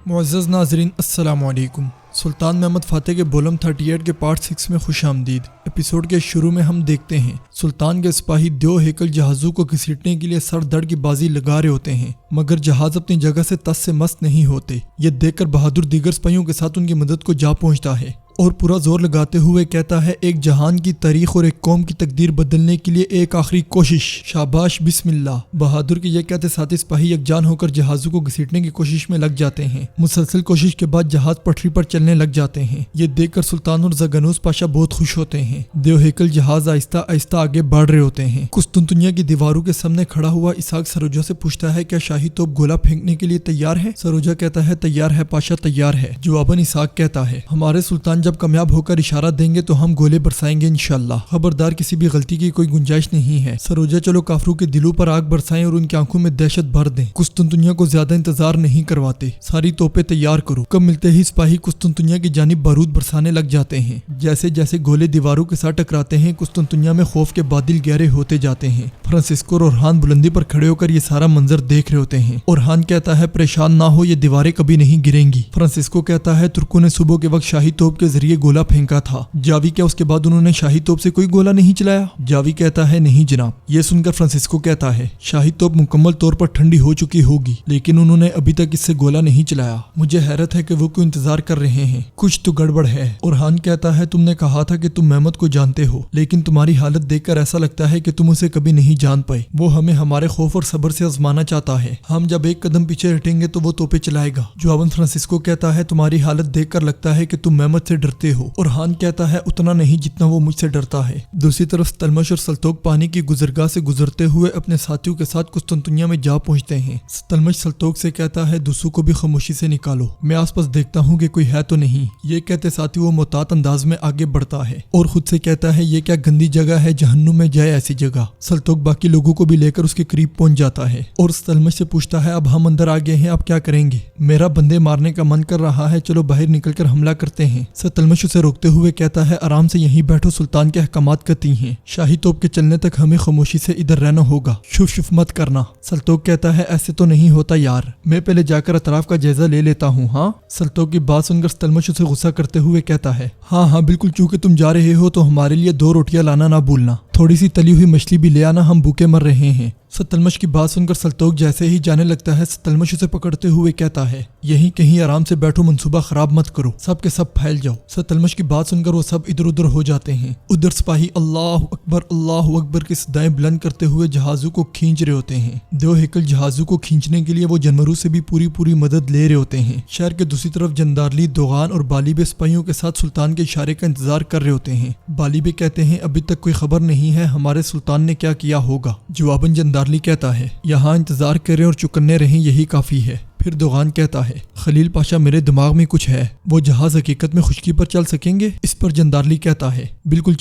معزز ناظرین السلام علیکم۔ سلطان محمد فاتح کے بولم 38 کے پارٹ 6 میں خوش آمدید۔ ایپیسوڈ کے شروع میں ہم دیکھتے ہیں سلطان کے سپاہی دیو ہیکل جہازوں کو گھسیٹنے کے لیے سر دڑ کی بازی لگا رہے ہوتے ہیں، مگر جہاز اپنی جگہ سے تس سے مست نہیں ہوتے۔ یہ دیکھ کر بہادر دیگر سپاہیوں کے ساتھ ان کی مدد کو جا پہنچتا ہے اور پورا زور لگاتے ہوئے کہتا ہے ایک جہان کی تاریخ اور ایک قوم کی تقدیر بدلنے کے لیے ایک آخری کوشش، شاباش بسم اللہ۔ بہادر کے یہ کہتے ساتھی سپاہی یکجان ہو کر جہازوں کو گھسیٹنے کی کوشش میں لگ جاتے ہیں۔ مسلسل کوشش کے بعد جہاز پٹری پر چلنے لگ جاتے ہیں۔ یہ دیکھ کر سلطان اور زگنوس پاشا بہت خوش ہوتے ہیں۔ دیو ہیکل جہاز آہستہ آہستہ آگے بڑھ رہے ہوتے ہیں۔ قسطنطنیہ کی دیواروں کے سامنے کھڑا ہوا اسحاق سروجا سے پوچھتا ہے کیا شاہی توپ گولا پھینکنے کے لیے تیار ہے؟ سروجا کہتا ہے تیار ہے پاشا، تیار ہے۔ جواباً اسحاق کہتا ہے ہمارے سلطان جب کامیاب ہو کر اشارہ دیں گے تو ہم گولے برسائیں گے انشاءاللہ، خبردار کسی بھی غلطی کی کوئی گنجائش نہیں ہے۔ سروجا چلو کافروں کے دلوں پر آگ برسائیں اور ان کی آنکھوں میں دہشت بھر دیں۔ قسطنطنیہ کو زیادہ انتظار نہیں کرواتے، ساری توپیں تیار کرو۔ کم ملتے ہی سپاہی قسطنطنیہ کی جانب بارود برسانے لگ جاتے ہیں۔ جیسے جیسے گولے دیواروں کے ساتھ ٹکراتے ہیں قسطنطنیہ میں خوف کے بادل گہرے ہوتے جاتے ہیں۔ فرانسسکو اور اورہان بلندی پر کھڑے ہو کر یہ سارا منظر دیکھ رہے ہوتے ہیں۔ اورہان کہتا ہے پریشان نہ ہو، یہ دیواریں کبھی نہیں گریں گی۔ فرانسسکو کہتا ہے ترکوں نے صبح کے وقت شاہی توپ کے ذریعے گولا پھینکا تھا، جاوی کیا اس کے بعد انہوں نے شاہی توپ سے کوئی گولا نہیں چلایا؟ جاوی کہتا ہے نہیں جناب۔ یہ سن کر فرانسسکو کہتا ہے شاہی توپ مکمل طور پر ٹھنڈی ہو چکی ہوگی، لیکن انہوں نے ابھی تک اس سے گولا نہیں چلایا۔ مجھے حیرت ہے کہ وہ کیوں انتظار کر رہے ہیں، کچھ تو گڑبڑ ہے۔ اورہان کہتا ہے تم نے کہا تھا کہ تم محمد کو جانتے ہو، لیکن تمہاری حالت دیکھ کر ایسا لگتا ہے کہ تم اسے کبھی نہیں جان پائے۔ وہ ہمیں ہمارے خوف اور صبر سے آزمانا چاہتا ہے، ہم جب ایک قدم پیچھے ہٹیں گے تو وہ توپیں چلائے گا۔ جواباً فرانسسکو کہتا ہے تمہاری حالت دیکھ کر لگتا ہے کہ تم محمد سے ڈرتے ہو۔ اورہان کہتا ہے اتنا نہیں جتنا وہ مجھ سے ڈرتا ہے۔ دوسری طرف ستلمش اور سلتوک پانی کی گزرگاہ سے گزرتے ہوئے اپنے ساتھیوں کے ساتھ قسطنطنیہ میں جا پہنچتے ہیں۔ ستلمش سلتوک سے کہتا ہے دوسروں کو بھی خاموشی سے نکالو، میں آس پاس دیکھتا ہوں کہ کوئی ہے تو نہیں۔ یہ کہتے ساتھی وہ محتاط انداز میں آگے بڑھتا ہے اور خود سے کہتا ہے یہ کیا گندی جگہ ہے، جہنم میں جائے ایسی جگہ۔ سلتوک باقی لوگوں کو بھی لے کر اس کے قریب پہنچ جاتا ہے اور ستلمش سے پوچھتا ہے اب ہم اندر آ گئے ہیں، اب کیا کریں گے؟ میرا بندے مارنے کا من کر رہا ہے، چلو باہر نکل کر حملہ کرتے ہیں۔ ستلمش اسے روکتے ہوئے کہتا ہے آرام سے یہیں بیٹھو، سلطان کے احکامات کرتی ہیں، شاہی توپ کے چلنے تک ہمیں خاموشی سے ادھر رہنا ہوگا، شف شف مت کرنا۔ سلتوک کہتا ہے ایسے تو نہیں ہوتا یار، میں پہلے جا کر اطراف کا جائزہ لے لیتا ہوں۔ ہاں؟ سلتوک کی بات سن کر ستلمش اسے غصہ کرتے ہوئے کہتا ہے ہاں بالکل، چونکہ تم جا رہے ہو تو ہمارے لیے 2 روٹیاں لانا نہ بھولنا، تھوڑی سی تلی ہوئی مچھلی بھی لے آنا، ہم بھوکے مر رہے ہیں۔ ستلمش کی بات سن کر سلتوک جیسے ہی جانے لگتا ہے ستلمش اسے پکڑتے ہوئے کہتا ہے یہیں کہیں آرام سے بیٹھو، منصوبہ خراب مت کرو، سب کے سب پھیل جاؤ۔ ستلمش کی بات سن کر وہ سب ادھر ادھر ہو جاتے ہیں۔ ادھر سپاہی اللہ اکبر کی صدائیں بلند کرتے ہوئے جہازوں کو کھینچ رہے ہوتے ہیں۔ دیو ہیکل جہازوں کو کھینچنے کے لیے وہ جانوروں سے بھی پوری مدد لے رہے ہوتے ہیں۔ شہر کے دوسری طرف جندارلی، دوغان اور بالیبے سپاہیوں کے ساتھ سلطان کے اشارے کا انتظار کر رہے ہوتے ہیں۔ بالیبے کہتے ہیں ابھی تک کوئی خبر نہیں ہے ہمارے سلطان نے کیا کیا ہوگا۔ جواباً جندارلی کہتا ہے یہاں انتظار کریں اور چکنے رہیں، یہی کافی ہے۔ پھر دوغان کہتا ہے خلیل پاشا میرے دماغ میں کچھ ہے، وہ جہاز حقیقت میں خشکی پر چل سکیں گے؟ اس پر جندارلی کہتا ہے بالکل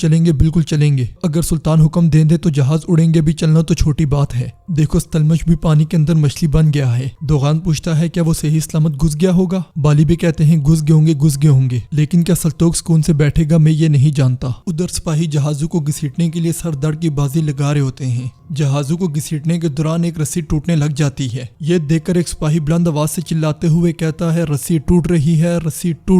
چلیں گے، اگر سلطان حکم دے دے تو جہاز اڑیں گے بھی، چلنا تو چھوٹی بات ہے، دیکھو ستلمش بھی پانی کے اندر مچھلی بن گیا ہے۔ دوغان پوچھتا ہے کیا وہ صحیح سلامت گھس گیا ہوگا؟ بالیبے کہتے ہیں گھس گئے ہوں گے، لیکن کیا سلتوک سکون سے بیٹھے گا میں یہ نہیں جانتا۔ ادھر سپاہی جہازوں کو گھسیٹنے کے لیے سر دڑ کی بازی لگا رہے ہوتے ہیں۔ جہازوں کو گھسیٹنے کے دوران ایک رسی ٹوٹنے لگ جاتی ہے۔ یہ دیکھ کر ایک سپاہی بلند آواز سے چلاتے ہوئے کہتا ہے رسی ٹوٹ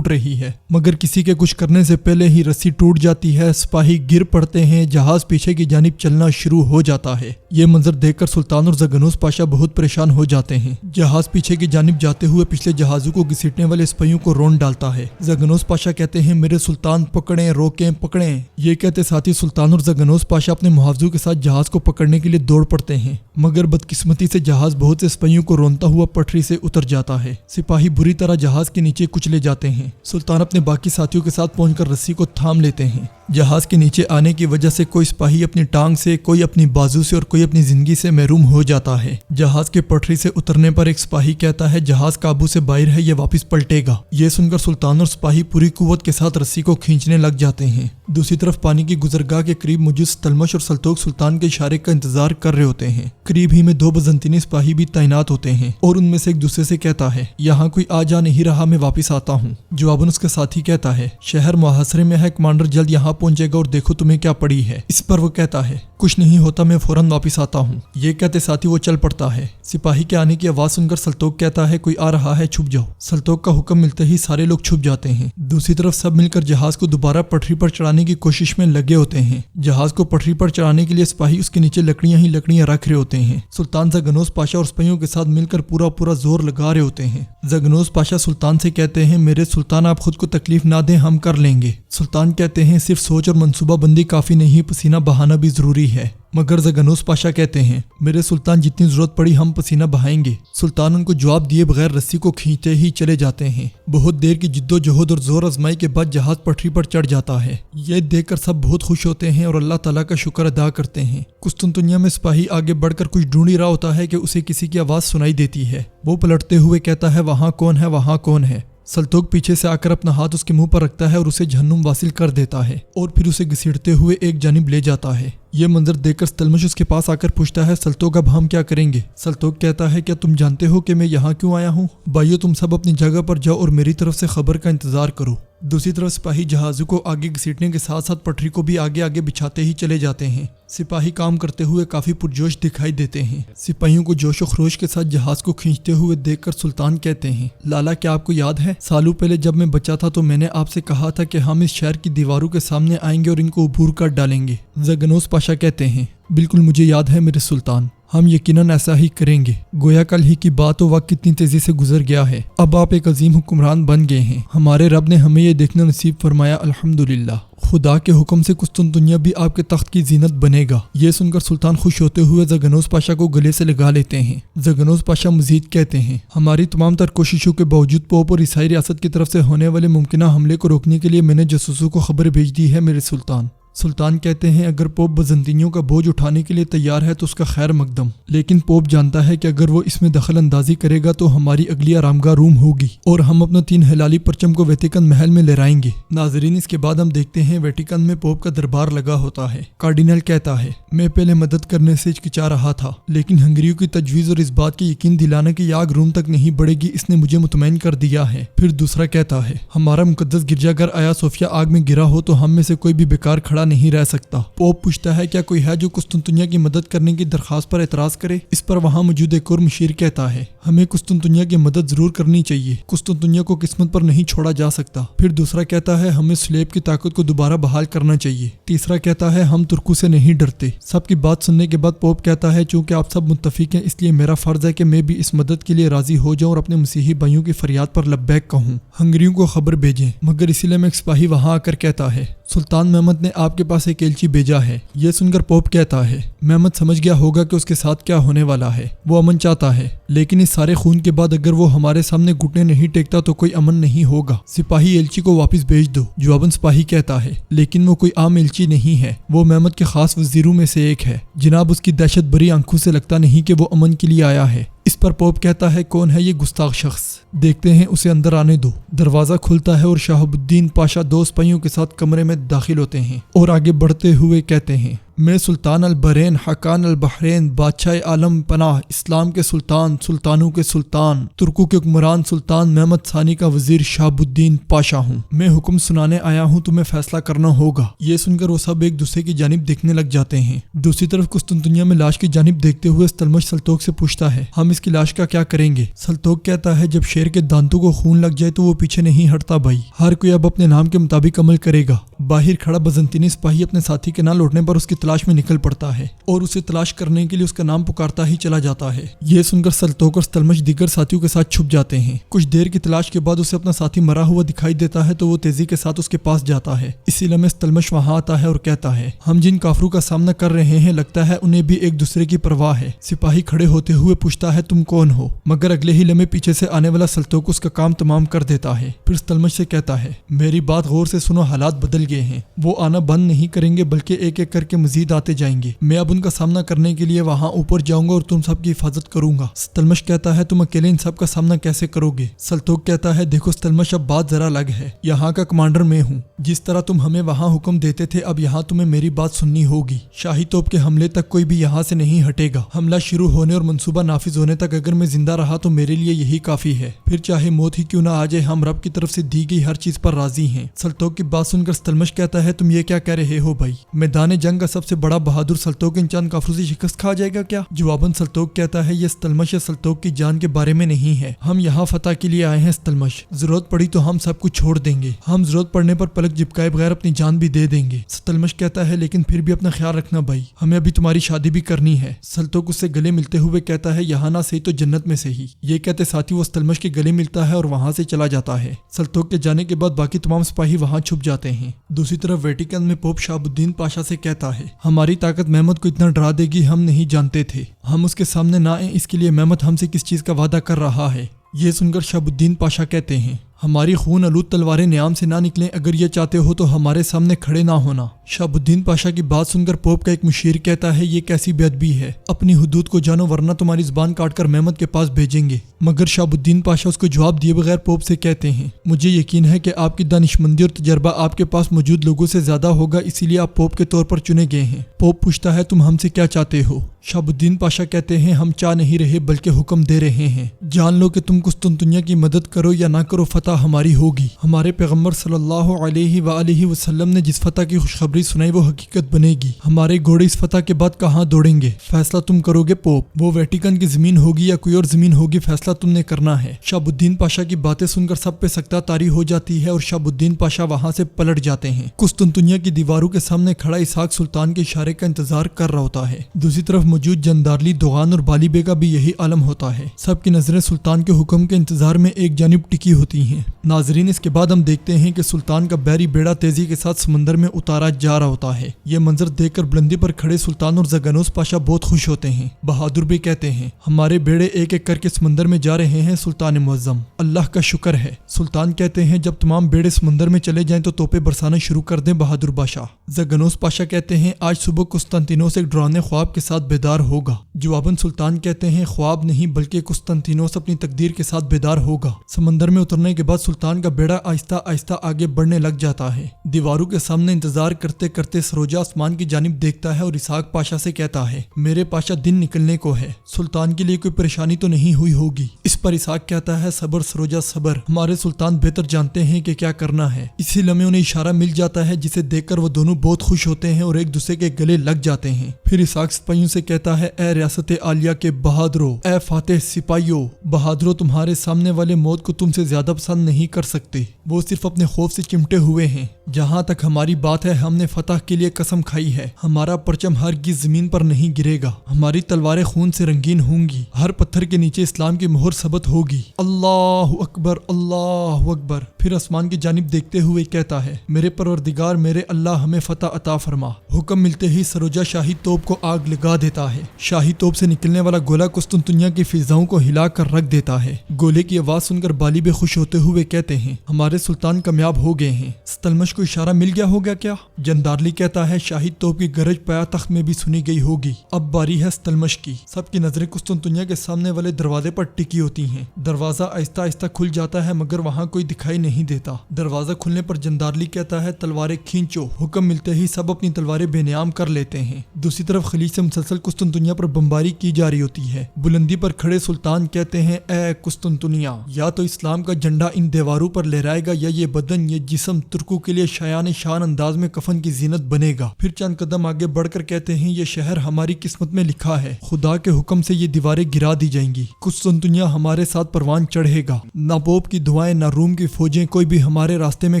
رہی ہے، مگر کسی کے کچھ کرنے سے پہلے ہی رسی ٹوٹ جاتی ہے، سپاہی گر پڑتے ہیں، جہاز پیچھے کی جانب چلنا شروع ہو جاتا ہے۔ یہ منظر دیکھ کر سلطان اور زگنوس پاشا بہت پریشان ہو جاتے ہیں۔ جہاز پیچھے کی جانب جاتے ہوئے پچھلے جہازوں کو گھسیٹنے والے سپاہیوں کو رون ڈالتا ہے۔ زگنوس پاشا کہتے ہیں میرے سلطان پکڑیں، روکیں، پکڑیں۔ یہ کہتے ساتھی سلطان اور زگنوس پاشا اپنے محافظوں کے ساتھ جہاز کو پکڑنے کے لیے دوڑ پڑتے ہیں، مگر بدقسمتی سے جہاز بہت سے سپاہیوں کو رونتا ہوا پٹری سے اتر جاتا ہے۔ سپاہی بری طرح جہاز کے نیچے کچلے جاتے ہیں۔ سلطان اپنے باقی ساتھیوں کے ساتھ پہنچ کر رسی کو تھام لیتے ہیں۔ جہاز کے نیچے آنے کی وجہ سے کوئی سپاہی اپنی ٹانگ سے، کوئی اپنی بازو سے اور کوئی اپنی زندگی سے محروم ہو جاتا ہے۔ جہاز کے پٹری سے اترنے پر ایک سپاہی کہتا ہے جہاز قابو سے باہر ہے، یہ واپس پلٹے گا۔ یہ سن کر سلطان اور سپاہی پوری قوت کے ساتھ رسی کو کھینچنے لگ جاتے ہیں۔ دوسری طرف پانی کی گزرگاہ کے قریب موجود ستلمش اور سلتوک سلطان کے اشارے کا انتظار کر رہے ہوتے ہیں۔ قریب ہی میں 2 بزنطینی سپاہی بھی تعینات ہوتے ہیں اور ان میں سے ایک دوسرے سے کہتا ہے یہاں کوئی آ جا نہیں رہا، میں واپس آتا ہوں۔ جواباً اس کا ساتھی کہتا ہے شہر محاصرے میں ہے، کمانڈر جلد یہاں پہنچے گا اور دیکھو تمہیں کیا پڑی ہے۔ اس پر وہ کہتا ہے कुछ नहीं होता, मैं फौरन वापस आता हूँ। ये कहते साथ ही वो चल पड़ता है। सिपाही के आने की आवाज सुनकर सल्तोक कहता है कोई आ रहा है, छुप जाओ। सल्तोक का हुक्म मिलते ही सारे लोग छुप जाते हैं। दूसरी तरफ सब मिलकर जहाज को दोबारा पटरी पर चढ़ाने की कोशिश में लगे होते हैं। जहाज को पटरी पर चढ़ाने के लिए सिपाही उसके नीचे लकड़ियां ही लकड़ियां रख रहे होते हैं। सुल्तान ज़गनोस पाशा और सिपाहियों के साथ मिलकर पूरा जोर लगा रहे होते हैं। ज़गनोस पाशा सुल्तान से कहते हैं मेरे सुल्तान आप खुद को तकलीफ ना दें, हम कर लेंगे। सुल्तान कहते हैं सिर्फ सोच और मंसूबा बंदी काफी नहीं, पसीना बहाना भी जरूरी है। मगर ज़गनोस पाशा कहते हैं मेरे सुल्तान जितनी जरूरत पड़ी हम पसीना बहाएंगे। सुल्तान उनको जवाब दिए बगैर रस्सी को खींचते ही चले जाते हैं। बहुत देर की जिद्दोजहद और जोर आजमाई के बाद जहाज पटरी पर चढ़ जाता है। ये देखकर सब बहुत खुश होते हैं और अल्लाह ताला का शुक्र अदा करते हैं। कुस्तुनतुनिया में सिपाही आगे बढ़कर कुछ ढूंढ ही रहा होता है कि उसे किसी की आवाज सुनाई देती है। वो पलटते हुए कहता है वहाँ कौन है, वहाँ कौन है। सल्तोक पीछे से आकर अपना हाथ उसके मुंह पर रखता है और उसे जहन्नुम वासिल कर देता है और फिर उसे घसीटते हुए एक जानिब ले जाता है। ये मंजर देखकर सतलमश उसके पास आकर पूछता है सल्तोक अब हम क्या करेंगे। सल्तोक कहता है क्या तुम जानते हो कि मैं यहाँ क्यों आया हूँ। भाइयों तुम सब अपनी जगह पर जाओ और मेरी तरफ से खबर का इंतजार करो। दूसरी तरफ सिपाही जहाज़ों को आगे घसीटने के साथ साथ पटरी को भी आगे आगे बिछाते ही चले जाते हैं। सिपाही काम करते हुए काफी पुरजोश दिखाई देते हैं। सिपाहियों को जोश और खरोश के साथ जहाज को खींचते हुए देखकर सुल्तान कहते हैं लाला क्या आपको याद है सालों पहले जब मैं बच्चा था तो मैंने आपसे कहा था कि हम इस शहर की दीवारों के सामने आएंगे और इनको उबूर कर डालेंगे। ज़गनोस पाशा कहते हैं बिल्कुल मुझे याद है मेरे सुल्तान, हम यकीनन ऐसा ही करेंगे। गोया कल ही की बात हो, वक्त कितनी तेजी से गुजर गया है। अब आप एक अजीम हुक्मरान बन गए हैं। हमारे रब ने हमें ये देखना नसीब फरमाया, अल्हम्दुलिल्लाह। खुदा के हुक्म से कुस्तुनतुनिया भी आपके तख्त की जीनत बनेगा। ये सुनकर सुल्तान खुश होते हुए ज़गनोस पाशा को गले से लगा लेते हैं। ज़गनोस पाशा मजीद कहते हैं हमारी तमाम तर कोशिशों के बावजूद पोप और ईसाई रियासत की तरफ से होने वाले मुमकिन हमले को रोकने के लिए मैंने जासूसों को खबर भेज दी है मेरे सुल्तान। सुल्तान कहते हैं अगर पोप बजंतियों का बोझ उठाने के लिए तैयार है तो उसका खैर मकदम, लेकिन पोप जानता है कि अगर वो इसमें दखल अंदाजी करेगा तो हमारी अगली आरामगाह रोम होगी और हम अपना 3 हिलाली परचम को वेटिकन महल में लहराएंगे। नाजरीन इसके बाद हम देखते हैं वेटिकन में पोप का दरबार लगा होता है। कार्डिनल कहता है मैं पहले मदद करने से हिचकिचा रहा था, लेकिन हंगरियों की तजवीज़ और इस बात की यकीन दिलाना कि आग रोम तक नहीं बढ़ेगी इसने मुझे मुतमईन कर दिया है। फिर दूसरा कहता है हमारा मुकद्दस गिरजाघर आया सोफिया आग में गिरा हो तो हम में से कोई भी बेकार खड़ा नहीं रह सकता। पोप पूछता है क्या कोई है जो कुस्तुनतुनिया की मदद करने की दरखास्त पर एतराज करे। इस पर वहाँ मौजूद एक और मुशीर कहता है हमें कुस्तुनतुनिया की मदद जरूर करनी चाहिए, कुस्तुनतुनिया को किस्मत पर नहीं छोड़ा जा सकता। फिर दूसरा कहता है हमें स्लेब की ताकत को दोबारा बहाल करना चाहिए। तीसरा कहता है हम तुर्कों से नहीं डरते। सबकी बात सुनने के बाद पोप कहता है चूंकि आप सब मुत्तफिक हैं इसलिए मेरा फर्ज है कि मैं भी इस मदद के लिए राजी हो जाऊं और अपने मसीही भाइयों की फरियाद पर लब्बैक कहूं, हंगरियों को खबर भेजें। मगर इसीलिए में एक सिपाही वहां आकर कहता है सुल्तान महमद ने आपके पास एक एलची भेजा है। यह सुनकर पोप कहता है महमद समझ गया होगा कि उसके साथ क्या होने वाला है। वो अमन चाहता है, लेकिन इस सारे खून के बाद अगर वो हमारे सामने घुटने नहीं टेकता तो कोई अमन नहीं होगा। सिपाही एलची को वापस भेज दो। जवाबन सिपाही कहता है लेकिन वो कोई आम एलची नहीं है, वो महमद के खास वजीरों में से एक है। जनाब उसकी दहशत भरी आंखों से लगता नहीं कि वो अमन के लिए आया है। इस पर पोप कहता है कौन है ये गुस्ताख शख्स, देखते हैं उसे अंदर आने दो। दरवाजा खुलता है और शाहबुद्दीन पाशा 2 सिपाहियों के साथ कमरे में दाखिल होते हैं और आगे बढ़ते हुए कहते हैं मैं सुल्तान अल बहरैन हकान अल बहरैन बादशाह आलम पनाह इस्लाम के सुल्तान सुल्तानों के सुल्तान तुर्कों के हुक्मरान सुल्तान महमद सानी का वजीर शाहबुद्दीन पाशा हूँ। मैं हुक्म सुनाने आया हूँ, तुम्हें फैसला करना होगा। ये सुनकर वो सब एक दूसरे की जानिब देखने लग जाते हैं। दूसरी तरफ कुस्तुनतुनिया में लाश की जानिब देखते हुए सतलमश सल्तोक से पूछता है हम इसकी लाश का क्या करेंगे। सल्तोक कहता है जब शेर के दांतों को खून लग जाए तो वो पीछे नहीं हटता भाई, हर कोई अब अपने नाम के मुताबिक अमल करेगा। बाहर खड़ा बजंतीनी सिपाही अपने साथी के ना लौटने पर उसकी तलाश में निकल पड़ता है और उसे तलाश करने के लिए उसका नाम पुकारता ही चला जाता है। यह सुनकर सल्तोक और सतलमश दीगर साथियों के साथ छुप जाते हैं। कुछ देर की तलाश के बाद उसे अपना साथी मरा हुआ दिखाई देता है तो वो तेजी के साथ उसके पास जाता है। इसी लम्हे सतलमश वहां आता है और कहता है हम जिन काफरों का सामना कर रहे हैं लगता है उन्हें भी एक दूसरे की परवाह है। सिपाही खड़े होते हुए पूछता है तुम कौन हो, मगर अगले ही लम्हे पीछे से आने वाला सल्तोक उसका काम तमाम कर देता है। फिर सतलमश से कहता है मेरी बात गौर से सुनो, हालात बदल गए हैं। वो आना बंद नहीं करेंगे बल्कि एक एक करके मजीद आते जाएंगे। मैं अब उनका सामना करने के लिए वहां ऊपर जाऊंगा और तुम सबकी हिफाजत करूंगा। सतलमश कहता है तुम अकेले इन सब का सामना कैसे करोगे। सल्तोक कहता है देखो सतलमश अब बात जरा अलग है, यहाँ का कमांडर मैं हूँ। जिस तरह तुम हमें वहाँ हुक्म देते थे अब यहाँ तुम्हें मेरी बात सुननी होगी। शाही तोप के हमले तक कोई भी यहाँ से नहीं हटेगा। हमला शुरू होने और मंसूबा नाफिज होने तक अगर मैं जिंदा रहा तो मेरे लिए यही काफी है, फिर चाहे मौत ही क्यों ना आ जाए हम रब की तरफ से दी गई हर चीज पर राजी हैं। सल्तोक की बात सुनकर सतलमश कहता है तुम ये क्या कह रहे हो भाई, मैदान जंग का सब सबसे बड़ा बहादुर सल्तोक इन चंद काफरों से शिकस्त खा जाएगा क्या? जवाबन सल्तोक कहता है ये सतलमश या सल्तोक की जान के बारे में नहीं है, हम यहाँ फतह के लिए आए हैं सतलमश, जरूरत पड़ी तो हम सब कुछ छोड़ देंगे, हम जरूरत पड़ने पर पलक झपकाए बगैर अपनी जान भी दे देंगे। सतलमश कहता है लेकिन फिर भी अपना ख्याल रखना भाई, हमें अभी तुम्हारी शादी भी करनी है। सल्तोक उससे गले मिलते हुए कहता है यहाँ ना सही तो जन्नत में से ही। ये कहते साथ ही वो सतलमश के गले मिलता है और वहां से चला जाता है। सल्तोक के जाने के बाद बाकी तमाम सिपाही वहां छुप जाते हैं। दूसरी तरफ वेटिकन में पोप शहाबुद्दीन पाशा से कहता है हमारी ताकत महमद को इतना डरा देगी हम नहीं जानते थे, हम उसके सामने ना आए इसके लिए महमद हमसे किस चीज का वादा कर रहा है। ये सुनकर शहाबुद्दीन पाशा कहते हैं हमारी खून आलूद तलवारें न्याम से ना निकलें, अगर ये चाहते हो तो हमारे सामने खड़े ना होना। शहाबुद्दीन पाशा की बात सुनकर पोप का एक मुशीर कहता है ये कैसी बेअदबी है, अपनी हुदूद को जानो वरना तुम्हारी जुबान काट कर महमद के पास भेजेंगे। मगर शहाबुद्दीन पाशा उसको जवाब दिए बगैर पोप से कहते हैं मुझे यकीन है कि आपकी दानिशमंदी और तजर्बा आपके पास मौजूद लोगों से ज्यादा होगा, इसीलिए आप पोप के तौर पर चुने गए हैं। पोप पूछता है तुम हमसे क्या चाहते हो? शहाबुद्दीन पाशा कहते हैं हम चाह नहीं रहे बल्कि हुक्म दे रहे हैं, जान लो कि तुम कुस्तुनतुनिया की मदद करो या ना करो फतह हमारी होगी। हमारे पैगम्बर सल्लल्लाहु अलैहि वसल्लम ने जिस फतह की खुशखबरी सुनाई वो हकीकत बनेगी। हमारे घोड़े इस फतह के बाद कहाँ दौड़ेंगे, फैसला तुम करोगे पोप। वो वेटिकन की जमीन होगी या कोई और जमीन होगी, फैसला तुमने करना है। शहाबुद्दीन पाशा की बातें सुनकर सब पे सख्ता तारी हो जाती है और शहाबुद्दीन पाशा वहाँ से पलट जाते हैं। कुस्तुनतुनिया की दीवारों के सामने खड़ा इसहाक सुल्तान के इशारे का इंतजार कर रहा होता है। दूसरी तरफ मौजूद जंदारली, दोगान और बाली बे का भी यही आलम होता है। सबकी नजरें सुल्तान के हुक्म के इंतजार में एक जानिब टिकी होती हैं। नाजरीन इसके बाद हम देखते हैं कि सुल्तान का बहरी बेड़ा तेजी के साथ समंदर में उतारा जा रहा होता है। ये मंजर देखकर बुलंदी पर खड़े सुल्तान और ज़गानोस पाशा बहुत खुश होते हैं। बहादुर भी कहते हैं हमारे बेड़े एक एक करके समंदर में जा रहे हैं सुल्तान मुअज्जम, अल्लाह का शुक्र है। सुल्तान कहते हैं जब तमाम बेड़े समंदर में चले जाएं तो तोपे बरसाना शुरू कर दें बहादुर बादशाह। ज़गानोस पाशा कहते हैं आज सुबह कुस्तंतिनोस एक डरावने ख्वाब के साथ बेदार होगा। जवाबन सुल्तान कहते हैं ख्वाब नहीं बल्कि कुस्तंतिनोस अपनी तकदीर के साथ बेदार होगा। समंदर में उतरने के बाद सुल्तान का बेड़ा आहिस्ता आहिस्ता आगे बढ़ने लग जाता है। दीवारों के सामने इंतजार करते करते सरोजा आसमान की जानिब देखता है और इसहाक पाशा से कहता है मेरे पाशा दिन निकलने को है, सुल्तान के लिए कोई परेशानी तो नहीं हुई होगी। इस पर इसहाक कहता है सबर सरोजा सबर, हमारे सुल्तान बेहतर जानते हैं कि क्या करना है। इसी लम्हे उन्हें इशारा मिल जाता है जिसे देखकर वो दोनों बहुत खुश होते हैं और एक दूसरे के गले लग जाते हैं। फिर इसहाक सिपाहियों से कहता है ए रियासत आलिया के बहादुरों, ए फातेह सिपाहियों, बहादुरों तुम्हारे सामने वाले मौत को तुमसे ज्यादा पसंद नहीं कर सकते, वो सिर्फ अपने खौफ से चिमटे हुए हैं। जहाँ तक हमारी बात है हमने फतह के लिए कसम खाई है, हमारा परचम हरगिज़ जमीन पर नहीं गिरेगा, हमारी तलवारें खून से रंगीन होंगी, हर पत्थर के नीचे इस्लाम की मोहर सबत होगी। अल्लाहु अकबर अल्लाहु अकबर। फिर आसमान की जानिब देखते हुए कहता है मेरे परवरदिगार मेरे अल्लाह हमें फतह अता फरमा। हुक्म मिलते ही सरोजा शाही तोप को आग लगा देता है। शाही तोप से निकलने वाला गोला कुस्तुनतुनिया की फिजाओं को हिला कर रख देता है। गोले की आवाज सुनकर बाली बे खुश होते हुए कहते हैं हमारे सुल्तान कामयाब हो गए हैं। सतलमश को इशारा मिल गया होगा क्या? जंदारली कहता है शाही तोप की गरज पाया तख्त में भी सुनी गई होगी, अब बारी है सतलमश की। सबकी नजरें कुस्तुनतुनिया के सामने वाले दरवाजे पर टिकी होती हैं। दरवाजा आहिस्ता आहिस्ता खुल जाता है मगर वहाँ कोई दिखाई नहीं देता। दरवाजा खुलने पर जंदारली कहता है तलवारें खींचो। हुक्म मिलते ही सब अपनी तलवारें बेनियाम कर लेते हैं। दूसरी तरफ खलीज से मुसलसल कुस्तुनतुनिया पर बमबारी की जा रही होती है। बुलंदी पर खड़े सुल्तान कहते हैं ए कुस्तुनतुनिया, या तो इस्लाम का झंडा इन दीवारों पर लहराएगा या ये बदन ये जिस्म तुर्कों के लिए शायान शान अंदाज में कफन की जीनत बनेगा। फिर चंद कदम आगे बढ़कर कहते हैं ये शहर हमारी किस्मत में लिखा है, खुदा के हुक्म से ये दीवारें गिरा दी जाएंगी, कुस्तुनतुनिया हमारे साथ परवान चढ़ेगा, ना पोप की दुआएं ना रूम की फौजें, कोई भी हमारे रास्ते में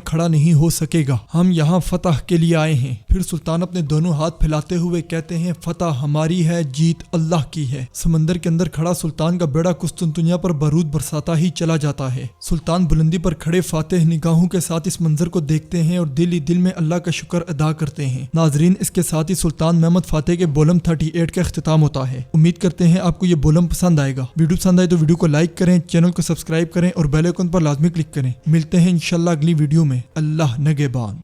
खड़ा नहीं हो सकेगा, हम यहाँ फतह के लिए आए हैं। फिर सुल्तान अपने दोनों हाथ फैलाते हुए कहते हैं फतह हमारी है, जीत अल्लाह की है। समंदर के अंदर खड़ा सुल्तान का बेड़ा कुस्तुनतुनिया पर बारूद बरसाता ही चला जाता है। सुल्तान बुलंदी पर खड़े फातेह निगाहों के साथ इस मंजर को देखते हैं और दिल ही दिल में अल्लाह का शुक्र अदा करते हैं। नाजरीन इसके साथ ही सुल्तान महमद फातेह के बोलम 38 का इख्तिताम होता है। उम्मीद करते हैं आपको ये बोलम पसंद आएगा। वीडियो पसंद आए तो वीडियो को लाइक करें, चैनल को सब्सक्राइब करें और बेल आइकन पर लाजमी क्लिक करें। मिलते हैं इंशाल्लाह अगली वीडियो में। अल्लाह नगेबान।